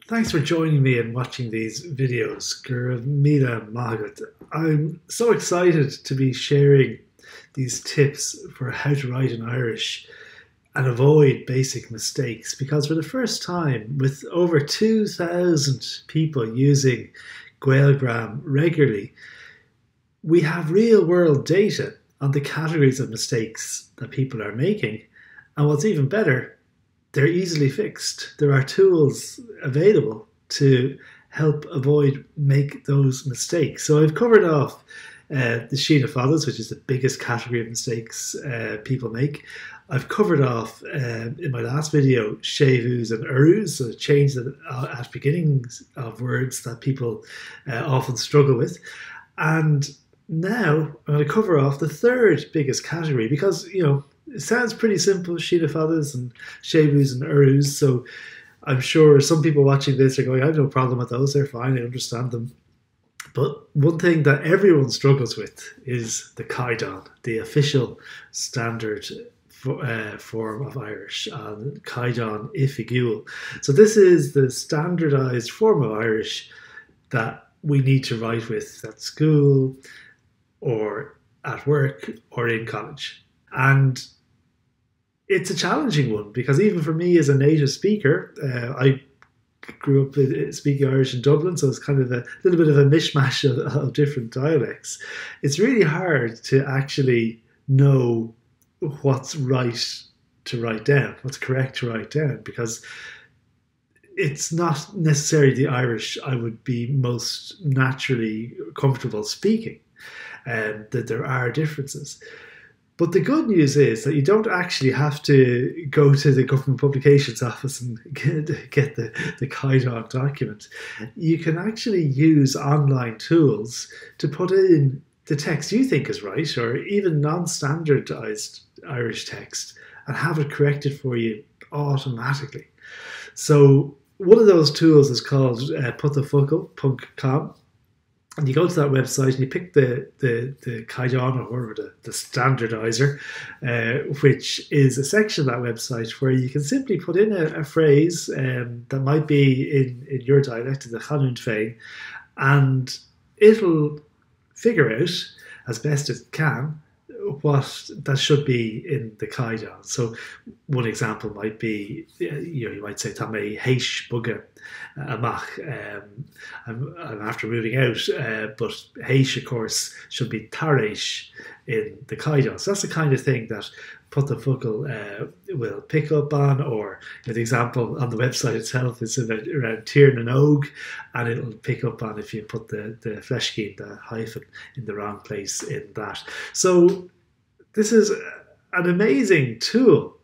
Thanks for joining me and watching these videos. Gur Mila Magat. I'm so excited to be sharing these tips for how to write in Irish and avoid basic mistakes, because for the first time, with over 2,000 people using GaelGram regularly, we have real world data on the categories of mistakes that people are making. And what's even better, they're easily fixed. There are tools available to help make those mistakes. So I've covered off the Sheena Fadas, which is the biggest category of mistakes people make. I've covered off in my last video Shevus and Urus, so change at beginnings of words that people often struggle with. And now I'm going to cover off the third biggest category, because it sounds pretty simple, Sheena Fadas and Shevus and Urus. So I'm sure some people watching this are going, I have no problem with those, they're fine, I understand them. But one thing that everyone struggles with is the Caighdeán, the official standard form of Irish, and Caighdeán Ifigul. So this is the standardized form of Irish that we need to write with at school or at work or in college. And it's a challenging one, because even for me as a native speaker, I grew up speaking Irish in Dublin, so it's kind of a little bit of a mishmash of different dialects. It's really hard to actually know what's right to write down, what's correct to write down, because it's not necessarily the Irish I would be most naturally comfortable speaking, and that there are differences. But the good news is that you don't actually have to go to the government publications office and get the Caighdeán document. You can actually use online tools to put in the text you think is right, or even non-standardized Irish text, and have it corrected for you automatically. So one of those tools is called putthefocal.com. And you go to that website and you pick the Caighdeán, or the standardizer, which is a section of that website where you can simply put in a phrase that might be in your dialect, the Chanún Féin, and it'll figure out as best it can what that should be in the Caighdeán. So one example might be, you might say, "Tá mé héis buga amach." I'm after moving out, but héis, of course, should be taréis in the Caighdeán. So that's the kind of thing that Put the Focal will pick up on. Or the example on the website itself is around Tír na Og, and it'll pick up on if you put the fleshkeen, the hyphen, in the wrong place in that. So this is an amazing tool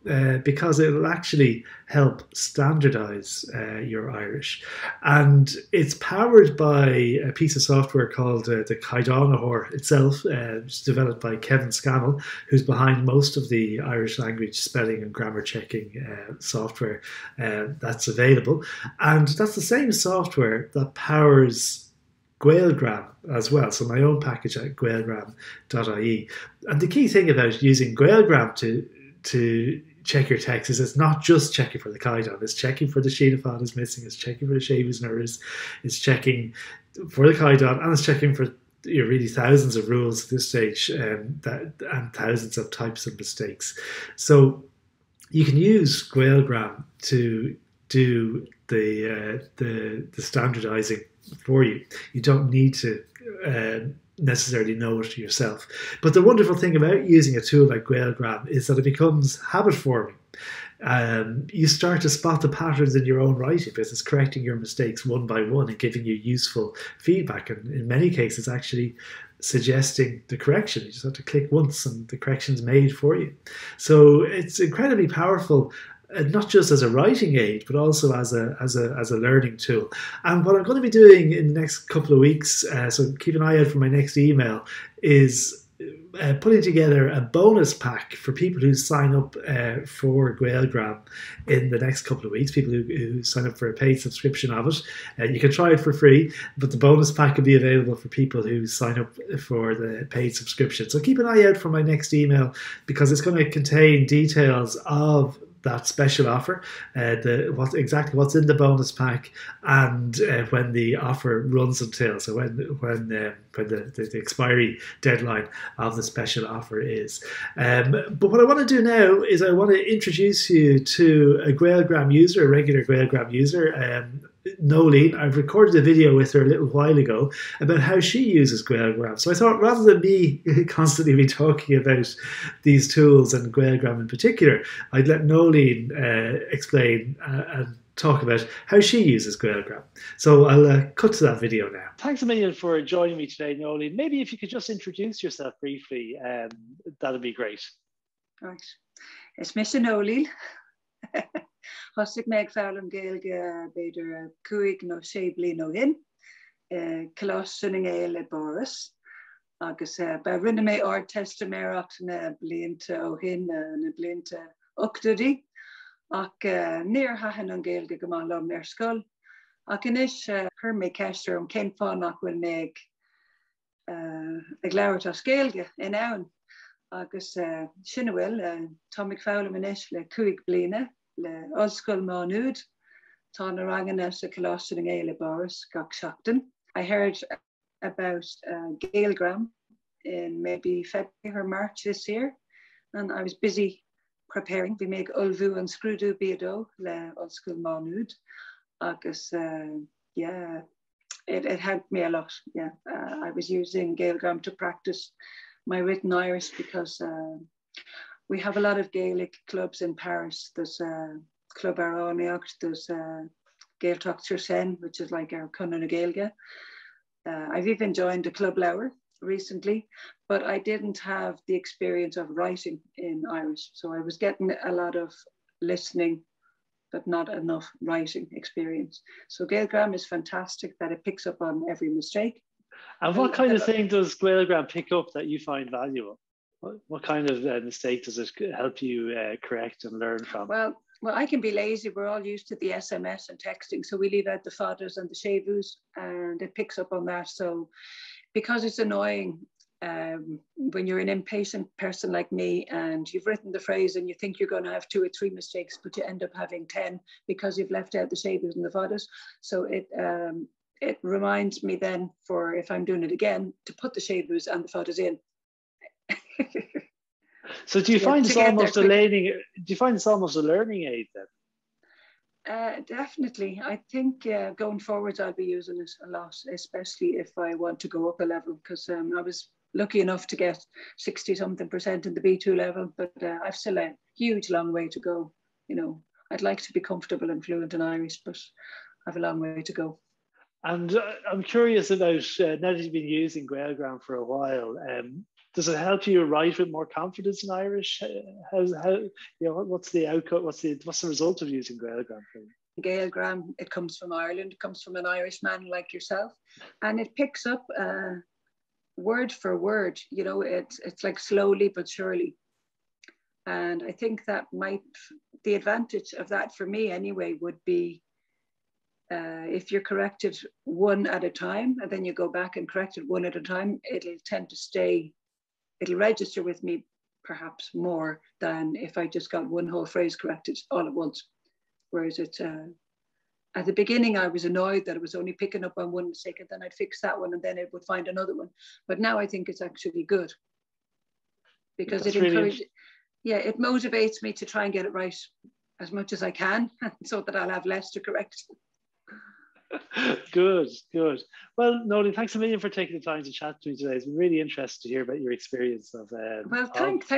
because it will actually help standardize your Irish. And it's powered by a piece of software called the Caighdeán itself, which is developed by Kevin Scannell, who's behind most of the Irish language spelling and grammar checking software that's available. And that's the same software that powers GaelGram as well, so my own package at GaelGram.ie. And the key thing about using GaelGram to check your text is it's not just checking for the Caighdeán, it's checking for the Sheena Fadas missing, it's checking for the Shevus and Urus, it's checking for the Caighdeán, and it's checking for really thousands of rules at this stage, and thousands of types of mistakes. So you can use GaelGram to do the standardizing for you. You don't need to necessarily know it yourself. But the wonderful thing about using a tool like GaelGram is that it becomes habit forming. You start to spot the patterns in your own writing, because it's correcting your mistakes one by one and giving you useful feedback, and in many cases actually suggesting the correction. You just have to click once and the correction's made for you. So it's incredibly powerful, not just as a writing aid, but also as a learning tool. And what I'm going to be doing in the next couple of weeks, so keep an eye out for my next email, is putting together a bonus pack for people who sign up for GaelGram in the next couple of weeks, people who sign up for a paid subscription of it. You can try it for free, but the bonus pack will be available for people who sign up for the paid subscription. So keep an eye out for my next email, because it's going to contain details of that special offer, exactly what's in the bonus pack, and when the offer runs until. So when the expiry deadline of the special offer is. But what I want to do now is I want to introduce you to a GaelGram user, a regular GaelGram user. Noeleen. I've recorded a video with her a little while ago about how she uses GaelGram. So I thought rather than me constantly be talking about these tools and GaelGram in particular, I'd let Noeleen explain and talk about how she uses GaelGram. So I'll cut to that video now. Thanks a million for joining me today, Noeleen. Maybe if you could just introduce yourself briefly, that'd be great. Right. It's Mr. Noeleen. Hosig meg fálam Gaeilge beidir cuaig nó sé bliain ó shin, clás sunning éile Boris, agus ba rinne mé ard testaméireacht na blianta ó shin na blianta uchtúdaí, ach níor haithin an Gaeilge go maith liom ar scoil, ach inis chur mé ceistir an cén fáin nach bhfuil mé ag labhairt as Gaeilge in ann, agus sin bhfuil tá mbeidh fálam inis le cuaig bliana le Oscail Mánuad, tá na rangana sa Colossus Éile Boris gach seachtain. I heard about GaelGram in maybe February or March this year, and I was busy preparing. We make ulvu and screwdo beado le Oscail Mánuad, agus yeah, it helped me a lot. Yeah, I was using GaelGram to practice my written Irish because we have a lot of Gaelic clubs in Paris. There's Club Aránaíocht, there's Gaeltacht Sen, which is like our Cunna Gaelge. I've even joined a Club Lower recently, but I didn't have the experience of writing in Irish. So I was getting a lot of listening, but not enough writing experience. So GaelGram is fantastic that it picks up on every mistake. And what kind of thing does GaelGram pick up that you find valuable? What kind of mistake does it help you correct and learn from? Well, I can be lazy. We're all used to the SMS and texting, so we leave out the fathers and the shavus, and it picks up on that. So because it's annoying when you're an impatient person like me and you've written the phrase and you think you're going to have 2 or 3 mistakes, but you end up having 10 because you've left out the shavus and the fathers. So it reminds me then, for if I'm doing it again, to put the shavus and the fathers in. So do you find it's almost a learning? Do you find it's almost a learning aid then? Definitely. I think going forward, I'll be using it a lot, especially if I want to go up a level, because I was lucky enough to get 60-something% in the B2 level, but I've still a huge long way to go. You know, I'd like to be comfortable and fluent in Irish, but I have a long way to go. And I'm curious about, now that you've been using GaelGram for a while, does it help you write with more confidence in Irish? What's the outcome? What's the result of using GaelGram? GaelGram, it comes from Ireland. It comes from an Irishman like yourself, and it picks up word for word. You know, it's like slowly but surely. And I think that the advantage of that for me anyway would be if you're corrected one at a time, and then you go back and correct it one at a time, it'll tend to stay. It'll register with me perhaps more than if I just got one whole phrase corrected all at once. Whereas at the beginning, I was annoyed that it was only picking up on one mistake, and then I'd fix that one and then it would find another one. But now I think it's actually good because it encourages, it motivates me to try and get it right as much as I can so that I'll have less to correct. Good. Well, Noeleen, thanks a million for taking the time to chat to me today. It's been really interesting to hear about your experience of. Well, thank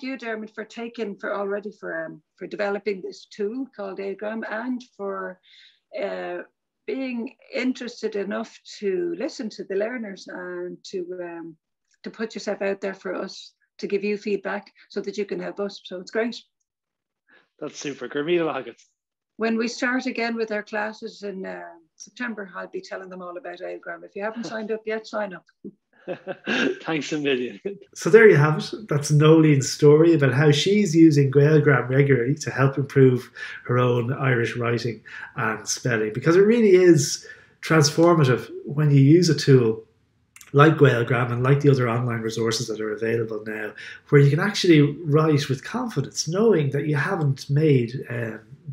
you, Dermot, for developing this tool called GaelGram, and for being interested enough to listen to the learners and to put yourself out there for us to give you feedback so that you can help us. So it's great. That's super. Gurmila. When we start again with our classes in September, I'll be telling them all about GaelGram. If you haven't signed up yet, sign up. Thanks a million. So there you have it. That's Noeleen's story about how she's using GaelGram regularly to help improve her own Irish writing and spelling, because it really is transformative when you use a tool like GaelGram and like the other online resources that are available now, where you can actually write with confidence, knowing that you haven't made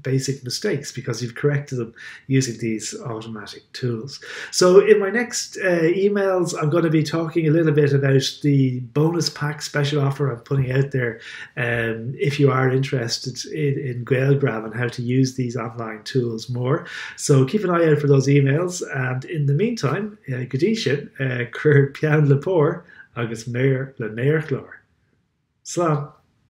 basic mistakes because you've corrected them using these automatic tools. So in my next emails, I'm going to be talking a little bit about the bonus pack special offer I'm putting out there if you are interested in GaelGram and how to use these online tools more. So keep an eye out for those emails, and in the meantime, Caighdeán, cur pean lepór agus méir le méir chlór. Slán.